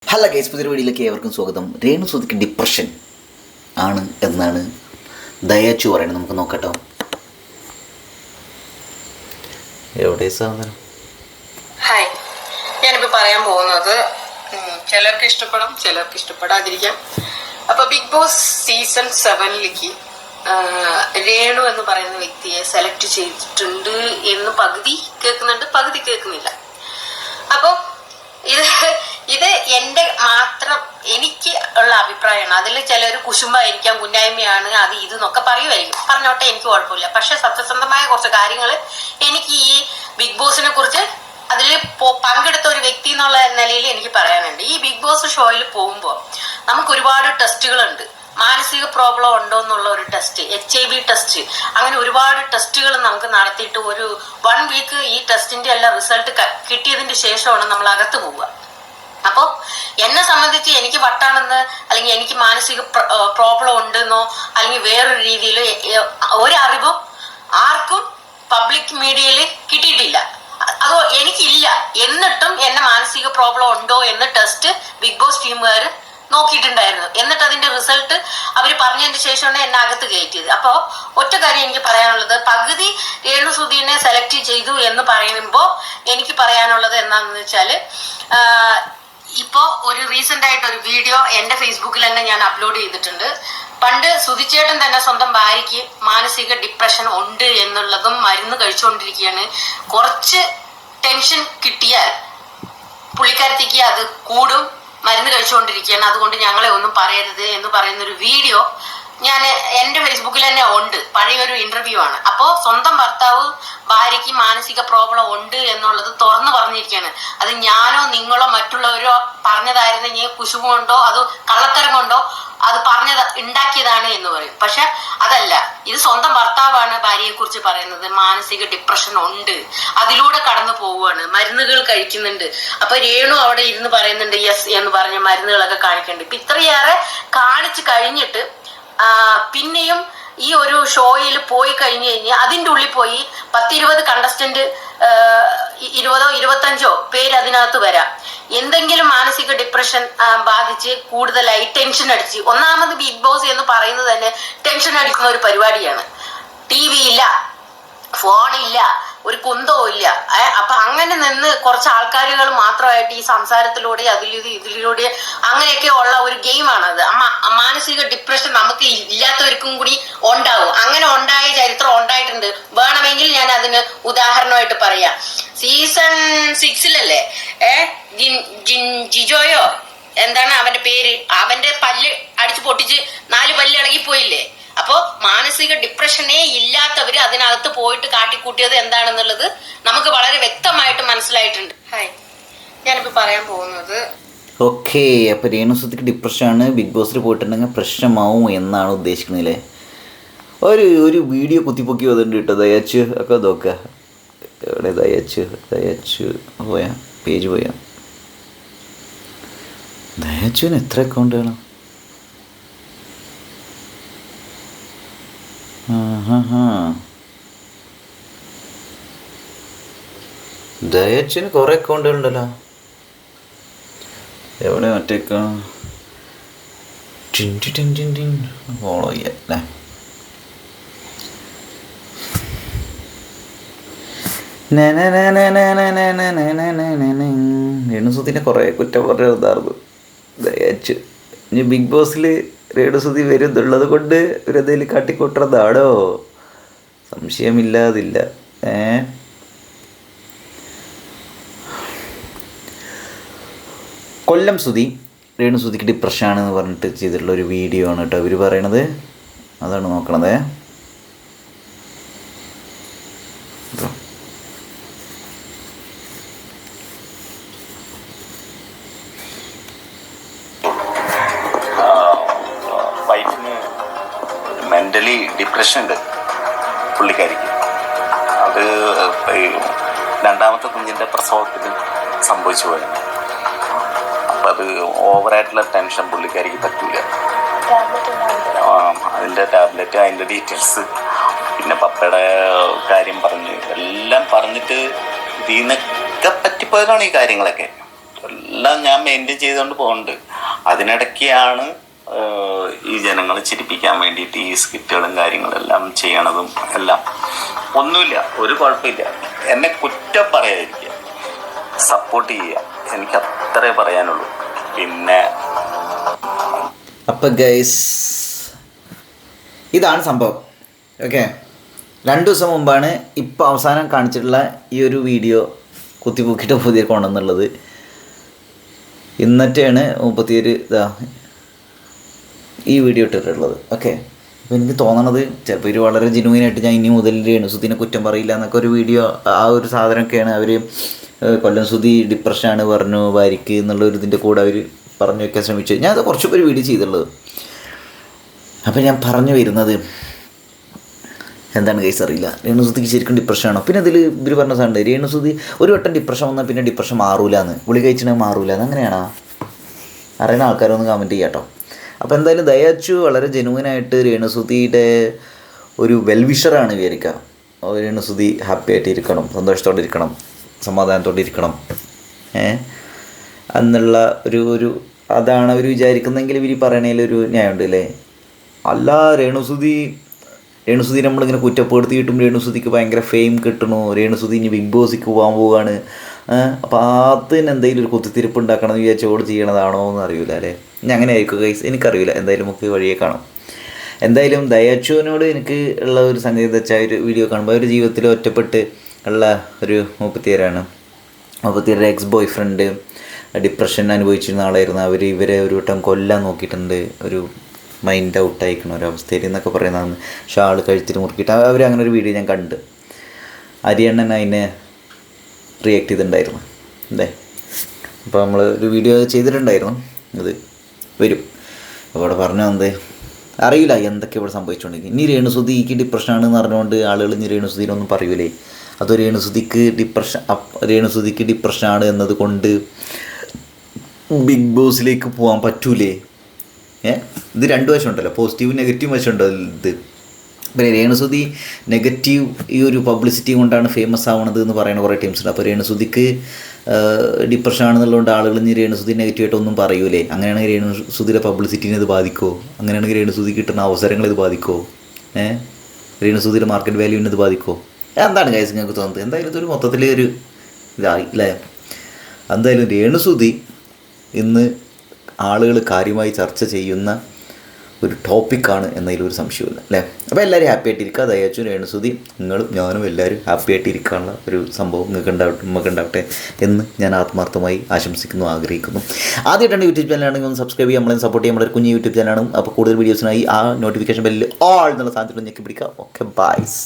Hello guys, പുതിയൊരു വീഡിയോയിലേക്ക് ഏവർക്കും സ്വാഗതം. രേണു സുധിക്ക് ഡിപ്രഷൻ ആണ് എന്നാണ് ദയാച്ചു പറയുന്നത്. നമുക്ക് നോക്കട്ടോ. എവിടെ സാധനം? ഹായ്, ഞാനിപ്പോൾ പറയാൻ പോകുന്നത് ചിലർക്ക് ഇഷ്ടപ്പെടാം, ചിലർക്ക് ഇഷ്ടപ്പെടാതിരിക്കാം. അപ്പോൾ ബിഗ് ബോസ് സീസൺ 7ലേക്ക് രേണു എന്ന് പറയുന്ന വ്യക്തിയെ സെലക്ട് ചെയ്തിട്ടുണ്ട് എന്ന് പകുതി കേൾക്കുന്നുണ്ട്, പകുതി കേൾക്കുന്നില്ല. അപ്പോൾ ഇത് എൻ്റെ മാത്രം എനിക്ക് ഉള്ള അഭിപ്രായമാണ്. അതിൽ ചിലർ കുശുമ്പായിരിക്കാം, കുന്നായ്മയാണ്, അത് ഇതെന്നൊക്കെ പറയുമായിരിക്കും. പറഞ്ഞോട്ടെ, എനിക്ക് കുഴപ്പമില്ല. പക്ഷെ സത്യസന്ധമായ കുറച്ച് കാര്യങ്ങൾ എനിക്ക് ഈ ബിഗ് ബോസിനെ കുറിച്ച് അതിൽ പങ്കെടുത്ത ഒരു വ്യക്തി എന്നുള്ള നിലയിൽ എനിക്ക് പറയാനുണ്ട്. ഈ ബിഗ് ബോസ് ഷോയിൽ പോകുമ്പോൾ നമുക്ക് ഒരുപാട് ടെസ്റ്റുകളുണ്ട്. മാനസിക പ്രോബ്ലം ഉണ്ടോ എന്നുള്ള ഒരു ടെസ്റ്റ്, HIV ടെസ്റ്റ്, അങ്ങനെ ഒരുപാട് ടെസ്റ്റുകൾ നമുക്ക് നടത്തിയിട്ട് ഒരു 1 വീക്ക് ഈ ടെസ്റ്റിന്റെ എല്ലാം റിസൾട്ട് കിട്ടിയതിന് ശേഷമാണ് നമ്മൾ അകത്ത് പോവുക. അപ്പോൾ എന്നെ സംബന്ധിച്ച് എനിക്ക് വട്ടാണെന്ന്, അല്ലെങ്കിൽ എനിക്ക് മാനസിക പ്രോബ്ലം ഉണ്ടെന്നോ, അല്ലെങ്കിൽ വേറൊരു രീതിയിൽ ഒരറിവും ആർക്കും പബ്ലിക് മീഡിയയിൽ കിട്ടിയിട്ടില്ല. അതോ എനിക്കില്ല. എന്നിട്ടും എന്നെ മാനസിക പ്രോബ്ലം ഉണ്ടോ എന്ന് ടെസ്റ്റ് ബിഗ് ബോസ് ടീമുകാർ നോക്കിയിട്ടുണ്ടായിരുന്നു. എന്നിട്ട് അതിന്റെ റിസൾട്ട് അവർ പറഞ്ഞതിന് ശേഷമാണ് എന്നെ അകത്ത് കയറ്റിയത്. അപ്പോൾ ഒറ്റ കാര്യം എനിക്ക് പറയാനുള്ളത്, പകുതി രേണു സുധീനെ സെലക്ട് ചെയ്തു എന്ന് പറയുമ്പോൾ എനിക്ക് പറയാനുള്ളത് എന്താണെന്ന് വെച്ചാൽ, ഇപ്പോൾ ഒരു റീസെന്റ് ആയിട്ട് ഒരു വീഡിയോ എൻ്റെ ഫേസ്ബുക്കിൽ തന്നെ ഞാൻ അപ്ലോഡ് ചെയ്തിട്ടുണ്ട്. പണ്ട് സുധിച്ചേട്ടൻ തന്നെ സ്വന്തം ഭാര്യയ്ക്ക് മാനസിക ഡിപ്രഷൻ ഉണ്ട് എന്നുള്ളതും മരുന്ന് കഴിച്ചുകൊണ്ടിരിക്കുകയാണ്. കുറച്ച് ടെൻഷൻ കിട്ടിയാൽ പുള്ളിക്കാരത്തേക്ക് അത് കൂടും, മരുന്ന് കഴിച്ചുകൊണ്ടിരിക്കുകയാണ്, അതുകൊണ്ട് ഞങ്ങളെ ഒന്നും പറയരുത് എന്ന് പറയുന്നൊരു വീഡിയോ ഞാൻ എൻ്റെ ഫേസ്ബുക്കിൽ തന്നെ ഉണ്ട്. പഴയൊരു ഇന്റർവ്യൂ ആണ്. അപ്പോൾ സ്വന്തം ഭർത്താവ് ഭാര്യയ്ക്ക് മാനസിക പ്രോബ്ലം ഉണ്ട് എന്നുള്ളത് തുറന്നു പറഞ്ഞിരിക്കുകയാണ്. അത് ഞാനോ നിങ്ങളോ മറ്റുള്ളവരോ പറഞ്ഞതായിരുന്നെങ്കിൽ കുശുമ കൊണ്ടോ അതോ കള്ളത്തരം കൊണ്ടോ അത് ഉണ്ടാക്കിയതാണ് എന്ന് പറയും. പക്ഷെ അതല്ല, ഇത് സ്വന്തം ഭർത്താവാണ് ഭാര്യയെ കുറിച്ച് പറയുന്നത്. മാനസിക ഡിപ്രഷൻ ഉണ്ട്, അതിലൂടെ കടന്നു പോവുകയാണ്, മരുന്നുകൾ കഴിക്കുന്നുണ്ട്. അപ്പൊ രേണു അവിടെ ഇരുന്ന് പറയുന്നുണ്ട് യെസ് എന്ന് പറഞ്ഞ മരുന്നുകളൊക്കെ കാണിക്കുന്നുണ്ട്. ഇപ്പൊ ഇത്രയേറെ കാണിച്ചു കഴിഞ്ഞിട്ട് പിന്നെയും ഈ ഒരു ഷോയിൽ പോയി കഴിഞ്ഞു കഴിഞ്ഞാൽ അതിൻ്റെ ഉള്ളിൽ പോയി 10-20 കണ്ടസ്റ്റന്റ് 20 25 പേര് അതിനകത്ത് വരാം. എന്തെങ്കിലും മാനസിക ഡിപ്രഷൻ ബാധിച്ച് കൂടുതലായി ടെൻഷൻ അടിച്ച്, ഒന്നാമത് ബിഗ് ബോസ് എന്ന് പറയുന്നത് തന്നെ ടെൻഷൻ അടിക്കുന്ന ഒരു പരിപാടിയാണ്. TV ഇല്ല, ഫോണില്ല, ഒരു കുന്തവും ഇല്ല. അപ്പൊ അങ്ങനെ നിന്ന് കുറച്ച് ആൾക്കാരുകൾ മാത്രമായിട്ട് ഈ സംസാരത്തിലൂടെ ഇതിലൂടെ അങ്ങനെയൊക്കെ ഉള്ള ഒരു ഗെയിമാണത്. മാനസിക ഡിപ്രഷൻ നമുക്ക് ഇല്ലാത്തവർക്കും കൂടി ഉണ്ടാവും. അങ്ങനെ ഉണ്ടായ ചരിത്രം ഉണ്ടായിട്ടുണ്ട്. വേണമെങ്കിൽ ഞാൻ അതിന് ഉദാഹരണമായിട്ട് പറയാം. സീസൺ 6-ലല്ലേ ജിജോയോ എന്താണ് അവന്റെ പേര്, അവന്റെ പല്ല് അടിച്ചു പൊട്ടിച്ച് 4 പല്ല് ഇളകിപ്പോയില്ലേ. അപ്പോൾ മാനസിക ഡിപ്രഷനേ ഇല്ലാത്തവര് അതിനകത്ത് പോയിട്ട് കാട്ടിക്കൂട്ടിയത് എന്താണെന്നുള്ളത് നമുക്ക് വളരെ വ്യക്തമായിട്ട് മനസ്സിലായിട്ടുണ്ട്. ഹായ്, ഞാനിപ്പോൾ പറയാൻ പോകുന്നത് ഓക്കെ. അപ്പോൾ രേണു സുധിക്ക് ഡിപ്രഷനാണ്, ബിഗ് ബോസിൽ പോയിട്ടുണ്ടെങ്കിൽ പ്രശ്നമാവും എന്നാണ് ഉദ്ദേശിക്കുന്നതില്ലേ. ഒരു വീഡിയോ കുത്തിപ്പൊക്കി വന്നിട്ടുണ്ട് കേട്ടോ. ദയാച്ചു ഒക്കെ നോക്കുക. എവിടെ ദയാച്ചു പോയാ പേജ് പോയാ. ദയാച്ചുവിന് എത്ര അക്കൗണ്ട് വേണം? ദയാച്ചിന് കുറെ അക്കൗണ്ടുകളുണ്ടല്ലോ. എവിടെ മറ്റേ ഫോളോ ചെയ്യല്ലേ. രേണുസുധിനെ കുറെ കുറ്റം പറഞ്ഞിരുന്നായിരുന്നു ദയാച്ചു. ഇനി ബിഗ് ബോസിൽ രേണുസുധി വരുന്നുള്ളത് കൊണ്ട് ഇവരെന്തെങ്കിലും കാട്ടിക്കൂട്ടുന്നതാണോ? സംശയമില്ലാതില്ല. കൊല്ലം സുധി രേണുസുധിക്ക് ഡിപ്രഷനാണെന്ന് പറഞ്ഞിട്ട് ചെയ്തിട്ടുള്ള ഒരു വീഡിയോ ആണ് കേട്ടോ ഇവർ പറയണത്. അതാണ് നോക്കണത്. മെൻ്റലി ഡിപ്രഷൻ ഉണ്ട് പുള്ളിക്കാരിക്ക്. അത് രണ്ടാമത്തെ കുഞ്ഞിൻ്റെ പ്രസവത്തിൽ സംഭവിച്ചു പോയത്. അപ്പം അത് ഓവറായിട്ടുള്ള ടെൻഷൻ പുള്ളിക്കാരിക്ക് പറ്റൂല. അതിൻ്റെ ടാബ്ലറ്റ്, അതിൻ്റെ ഡീറ്റെയിൽസ്, പിന്നെ പപ്പയുടെ കാര്യം പറഞ്ഞ് എല്ലാം പറഞ്ഞിട്ട് ഇതിനൊക്കെ പറ്റിപ്പോയതാണ് ഈ കാര്യങ്ങളൊക്കെ. എല്ലാം ഞാൻ മെയിൻറ്റെയിൻ ചെയ്തുകൊണ്ട് പോകുന്നുണ്ട്. അതിനിടയ്ക്കാണ് ഈ ജനങ്ങളെ ചിരിപ്പിക്കാൻ വേണ്ടിയിട്ട് ഈ സ്കിറ്റുകളും കാര്യങ്ങളെല്ലാം ചെയ്യണതും എല്ലാം. ഒന്നുമില്ല, ഒരു കുഴപ്പമില്ല. എന്നെ കുറ്റം പറയാതിരിക്കുക, സപ്പോർട്ട് ചെയ്യുക, എനിക്ക് അത്രേ പറയാനുള്ളൂ. പിന്നെ അപ്പം ഗൈസ് ഇതാണ് സംഭവം. ഓക്കെ, 2 ദിവസം മുമ്പാണ് ഇപ്പോൾ അവസാനം കാണിച്ചിട്ടുള്ള ഈ ഒരു വീഡിയോ കുത്തിപ്പൊക്കിയിട്ട് പുതിയ കൊണ്ടെന്നുള്ളത്. ഇന്നത്തെയാണ് 31 ഇതാ ഈ വീഡിയോ ഇട്ടിട്ടുള്ളത്. ഓക്കെ, അപ്പോൾ എനിക്ക് തോന്നണത് ചിലപ്പോൾ ഒരു വളരെ ജെനുവിനായിട്ട് ഞാൻ ഇനി മുതൽ രേണുസുദിനെ കുറ്റം പറയില്ല എന്നൊക്കെ ഒരു വീഡിയോ, ആ ഒരു സാധനമൊക്കെയാണ് അവർ കൊല്ലം സുധി ഡിപ്രഷനാണ് പറഞ്ഞു ഭാര്യയ്ക്ക് എന്നുള്ളൊരു ഇതിൻ്റെ കൂടെ അവർ പറഞ്ഞു വയ്ക്കാൻ ശ്രമിച്ചു. ഞാൻ അത് കുറച്ച് പേര് വീഡിയോ ചെയ്തുള്ളത്. അപ്പോൾ ഞാൻ പറഞ്ഞു വരുന്നത് എന്താണ് കേസ് അറിയില്ല. രേണുസുധിക്ക് ശരിക്കും ഡിപ്രഷനാണോ? പിന്നെ അതിൽ ഇവർ പറഞ്ഞ സാധനം, രേണുസുധി ഒരു വട്ടം ഡിപ്രഷൻ വന്നാൽ പിന്നെ ഡിപ്രഷൻ മാറൂല എന്ന്, ഗുളിക കഴിച്ചിട്ടുണ്ടെങ്കിൽ മാറൂല എന്ന്. അങ്ങനെയാണോ? അറിയുന്ന ആൾക്കാരൊന്ന് കമൻറ്റ് ചെയ്യാം കേട്ടോ. അപ്പോൾ എന്തായാലും ദയാച്ചു വളരെ ജെനുവിനായിട്ട് രേണുസുധിയുടെ ഒരു വെൽവിഷറാണ് വിചാരിക്കുക. രേണുസുധി ഹാപ്പി ആയിട്ട് ഇരിക്കണം, സന്തോഷത്തോടെ ഇരിക്കണം, സമാധാനത്തോടെ ഇരിക്കണം എന്നുള്ള ഒരു അതാണ് അവർ വിചാരിക്കുന്നെങ്കിൽ ഇവർ പറയണതിലൊരു ന്യായമുണ്ട് അല്ലേ? അല്ല, രേണുസുധി നമ്മളിങ്ങനെ കുറ്റപ്പെടുത്തിയിട്ടും രേണുസുധിക്ക് ഭയങ്കര ഫെയിം കിട്ടണു, രേണുസുധി ഇനി ബിഗ് ബോസിക്ക് പോകാൻ പോവുകയാണ്. അപ്പോൾ അതിന് എന്തെങ്കിലും ഒരു കുത്തിത്തിരിപ്പ് ഉണ്ടാക്കണം എന്ന് വിചാരിച്ചോട് ചെയ്യണതാണോ എന്ന് അറിയില്ല അല്ലേ? ഇനി അങ്ങനെ ആയിരിക്കും ഗൈസ്, എനിക്കറിയില്ല. എന്തായാലും നമുക്ക് വഴിയെ കാണാം. എന്തായാലും ദയാച്ചുവിനോട് എനിക്ക് ഉള്ള ഒരു സംഗതി എന്ന് വെച്ചാൽ ഒരു വീഡിയോ കാണുമ്പോൾ ഒരു ജീവിതത്തിൽ ഒറ്റപ്പെട്ട് ഉള്ള ഒരു 37 എക്സ് ബോയ് ഫ്രണ്ട് ഡിപ്രഷൻ അനുഭവിച്ചിരുന്ന ആളായിരുന്നു. ഇവരെ ഒരു വട്ടം കൊല്ലാൻ നോക്കിയിട്ടുണ്ട്, ഒരു മൈൻഡ് ഔട്ടായിരിക്കണ ഒരവസ്ഥയിൽ എന്നൊക്കെ പറയുന്നതാണ്. ഷാൾ കഴുത്തിൽ മുറുക്കിയിട്ട് അവർ അങ്ങനെ ഒരു വീഡിയോ ഞാൻ കണ്ട്. അരിയണ്ണൻ അതിനെ റിയാക്ട് ചെയ്തിട്ടുണ്ടായിരുന്നു അല്ലേ? അപ്പോൾ നമ്മൾ ഒരു വീഡിയോ ചെയ്തിട്ടുണ്ടായിരുന്നു, ഇത് വരും. അപ്പോൾ ഇവിടെ പറഞ്ഞു വന്നത് അറിയില്ല എന്തൊക്കെ ഇവിടെ സംഭവിച്ചുകൊണ്ടിരിക്കും. ഇനി രേണുസുധിക്ക് ഡിപ്രഷനാണെന്ന് പറഞ്ഞുകൊണ്ട് ആളുകൾ ഇനി രേണുസുധിനൊന്നും പറയൂലേ? അതോ രേണുസുധിക്ക് ഡിപ്രഷനാണ് എന്നത് കൊണ്ട് ബിഗ് ബോസിലേക്ക് പോകാൻ പറ്റൂലേ? ഇത് 2 വശം ഉണ്ടല്ലോ, പോസിറ്റീവ് നെഗറ്റീവ് വശം ഉണ്ടല്ലോ ഇത്. പിന്നെ രേണുസുധി നെഗറ്റീവ് ഈ ഒരു പബ്ലിസിറ്റി കൊണ്ടാണ് ഫേമസ് ആവണത് എന്ന് പറയുന്ന കുറേ ടീംസ് ഉണ്ട്. അപ്പോൾ രേണുസുധിക്ക് ഡിപ്രഷൻ ആണെന്നുള്ളതുകൊണ്ട് ആളുകൾ ഇനി രേണുസുധി നെഗറ്റീവായിട്ടൊന്നും പറയൂലേ? അങ്ങനെയാണെങ്കിൽ രേണുസുധിയുടെ പബ്ലിസിറ്റിനെ ഇത് ബാധിക്കുമോ? അങ്ങനെയാണെങ്കിൽ രേണുസുധി കിട്ടുന്ന അവസരങ്ങൾ ഇത് ബാധിക്കുമോ? രേണുസുധിയുടെ മാർക്കറ്റ് വാല്യൂവിനെ ഇത് ബാധിക്കുമോ? എന്താണ് ഗൈസ് നിങ്ങൾക്ക് തോന്നുന്നത്? എന്തായാലും ഇതൊരു മൊത്തത്തിൽ ഒരു ഇതായി അല്ലേ? എന്തായാലും രേണുസുധി ഇന്ന് ആളുകൾ കാര്യമായി ചർച്ച ചെയ്യുന്ന ഒരു ടോപ്പിക്കാണ് എന്നതിലൊരു സംശയമില്ല അല്ലേ? അപ്പോൾ എല്ലാവരും ഹാപ്പി ആയിട്ടിരിക്കുക. ദയാച്ചു, രേണുസുധി, നിങ്ങളും ഞാനും എല്ലാവരും ഹാപ്പി ആയിട്ടിരിക്കാനുള്ള ഒരു സംഭവം നമുക്ക് ഉണ്ടാവട്ടെ എന്ന് ഞാൻ ആത്മാർത്ഥമായി ആശംസിക്കുന്നു, ആഗ്രഹിക്കുന്നു. ആദ്യമായിട്ടാണ് യൂട്യൂബ് ചാനലാണെങ്കിൽ ഒന്ന് സബ്സ്ക്രൈബ് ചെയ്യുക, നമ്മളെ സപ്പോർട്ട് ചെയ്യാൻ. നമ്മുടെ കുഞ്ഞ് യൂട്യൂബ് ചാനലാണ്. അപ്പോൾ കൂടുതൽ വീഡിയോസിനായി ആ നോട്ടിഫിക്കേഷൻ ബെല്ലിൽ ഓൾ എന്നുള്ള സാധനത്തിൽ ഞെക്കി പിടിക്കുക. ഓക്കെ, ബൈസ്.